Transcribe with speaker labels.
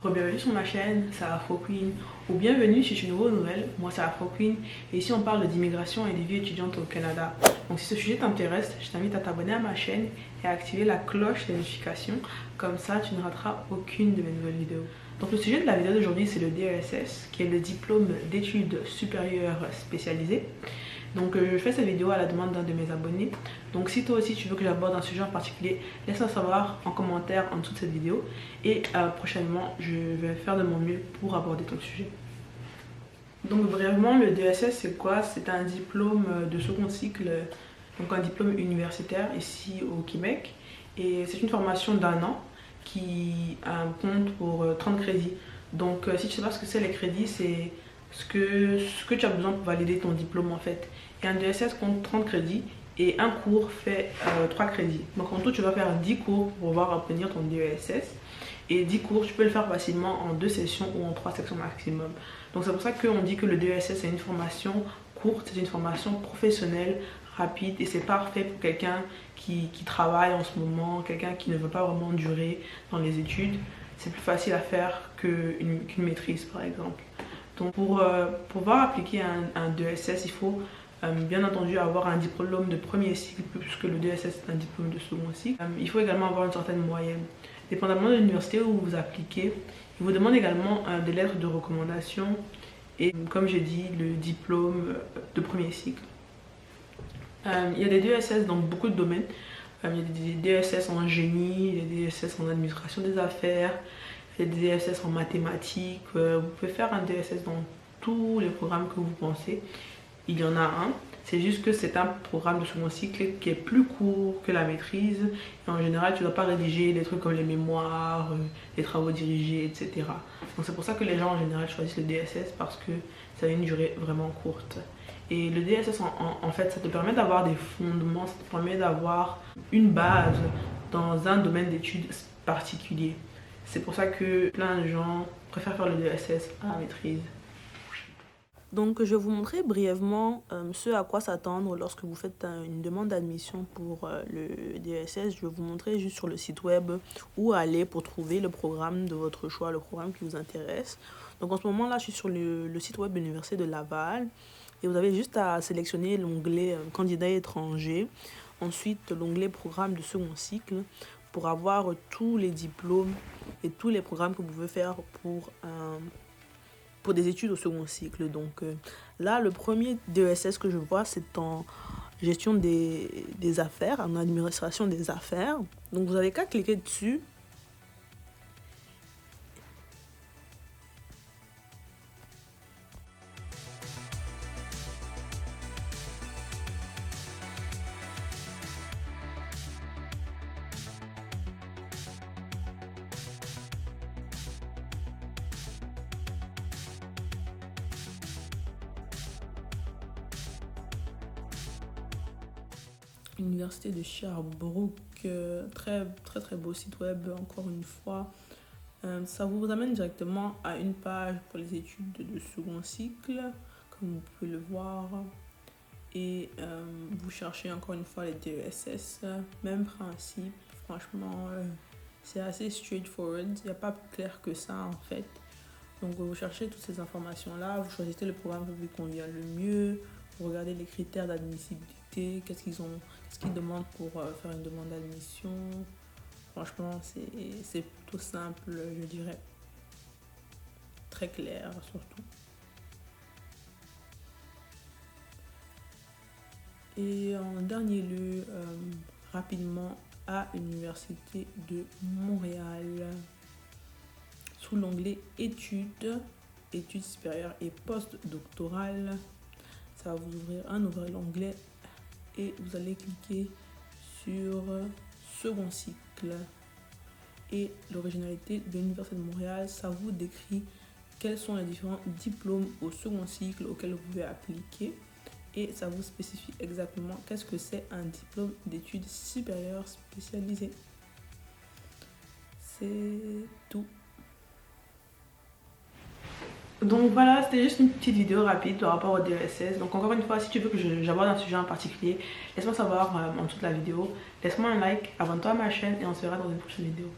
Speaker 1: Bienvenue sur ma chaîne, c'est Afro-Queen, ou bienvenue si tu es nouveau ou nouvelle, moi c'est Afro-Queen, et ici on parle d'immigration et des vies étudiantes au Canada. Donc si ce sujet t'intéresse, je t'invite à t'abonner à ma chaîne et à activer la cloche des notifications, comme ça tu ne rateras aucune de mes nouvelles vidéos. Donc le sujet de la vidéo d'aujourd'hui c'est le DESS, qui est le diplôme d'études supérieures spécialisées. Donc je fais cette vidéo à la demande d'un de mes abonnés. Donc si toi aussi tu veux que j'aborde un sujet en particulier, laisse-moi savoir en commentaire en dessous de cette vidéo. Et prochainement, je vais faire de mon mieux pour aborder ton sujet. Donc brièvement, le DSS c'est quoi? C'est un diplôme de second cycle, donc un diplôme universitaire ici au Québec. Et c'est une formation d'un an qui compte pour 30 crédits. Donc si tu ne sais pas ce que c'est les crédits, c'est ce que tu as besoin pour valider ton diplôme en fait. Et un DSS compte 30 crédits et un cours fait 3 crédits. Donc en tout tu vas faire 10 cours pour pouvoir obtenir ton DESS. Et 10 cours, tu peux le faire facilement en 2 sessions ou en 3 sections maximum. Donc c'est pour ça qu'on dit que le DESS c'est une formation courte, c'est une formation professionnelle, rapide, et c'est parfait pour quelqu'un qui travaille en ce moment, quelqu'un qui ne veut pas vraiment durer dans les études. C'est plus facile à faire qu'une maîtrise par exemple. Donc pour pouvoir appliquer un DESS, il faut bien entendu avoir un diplôme de premier cycle, puisque le DESS est un diplôme de second cycle. Il faut également avoir une certaine moyenne. Dépendamment de l'université où vous appliquez, il vous demande également des lettres de recommandation et, comme j'ai dit, le diplôme de premier cycle. Il y a des DESS dans beaucoup de domaines. Il y a des DESS en génie, des DESS en administration des affaires, des DESS en mathématiques. Vous pouvez faire un DESS dans tous les programmes que vous pensez. Il y en a un. C'est juste que c'est un programme de second cycle qui est plus court que la maîtrise. Et en général, tu ne dois pas rédiger des trucs comme les mémoires, les travaux dirigés, etc. Donc c'est pour ça que les gens en général choisissent le DSS, parce que ça a une durée vraiment courte. Et le DSS, en fait, ça te permet d'avoir des fondements, ça te permet d'avoir une base dans un domaine d'études particulier. C'est pour ça que plein de gens préfèrent faire le DSS à la maîtrise. Donc je vais vous montrer brièvement ce à quoi s'attendre lorsque vous faites une demande d'admission pour le DSS. Je vais vous montrer juste sur le site web où aller pour trouver le programme de votre choix, le programme qui vous intéresse. Donc en ce moment là, je suis sur le site web de l'Université de Laval et vous avez juste à sélectionner l'onglet candidat étranger, ensuite l'onglet programme de second cycle pour avoir tous les diplômes et tous les programmes que vous pouvez faire pour des études au second cycle. Donc là, le premier DESS que je vois, c'est en gestion des affaires, en administration des affaires. Donc vous n'avez qu'à cliquer dessus. Université de Sherbrooke, très beau site web, encore une fois. Ça vous amène directement à une page pour les études de second cycle, comme vous pouvez le voir. Et vous cherchez encore une fois les DESS, même principe. Franchement, c'est assez straightforward, il n'y a pas plus clair que ça en fait. Donc vous cherchez toutes ces informations-là, vous choisissez le programme qui vous convient le mieux, vous regardez les critères d'admissibilité, qu'est-ce qu'ils demandent pour faire une demande d'admission. Franchement, c'est plutôt simple, je dirais. Très clair, surtout. Et en dernier lieu, rapidement, à l'Université de Montréal, sous l'onglet études supérieures et postdoctorales, ça va vous ouvrir un nouvel onglet et vous allez cliquer sur second cycle. Et l'originalité de l'Université de Montréal, ça vous décrit quels sont les différents diplômes au second cycle auxquels vous pouvez appliquer. Et ça vous spécifie exactement qu'est-ce que c'est un diplôme d'études supérieures spécialisées. C'est tout. Donc voilà, c'était juste une petite vidéo rapide par rapport au DESS. Donc encore une fois, si tu veux que j'aborde un sujet en particulier, laisse-moi savoir en dessous de la vidéo. Laisse-moi un like, abonne-toi à ma chaîne et on se verra dans une prochaine vidéo.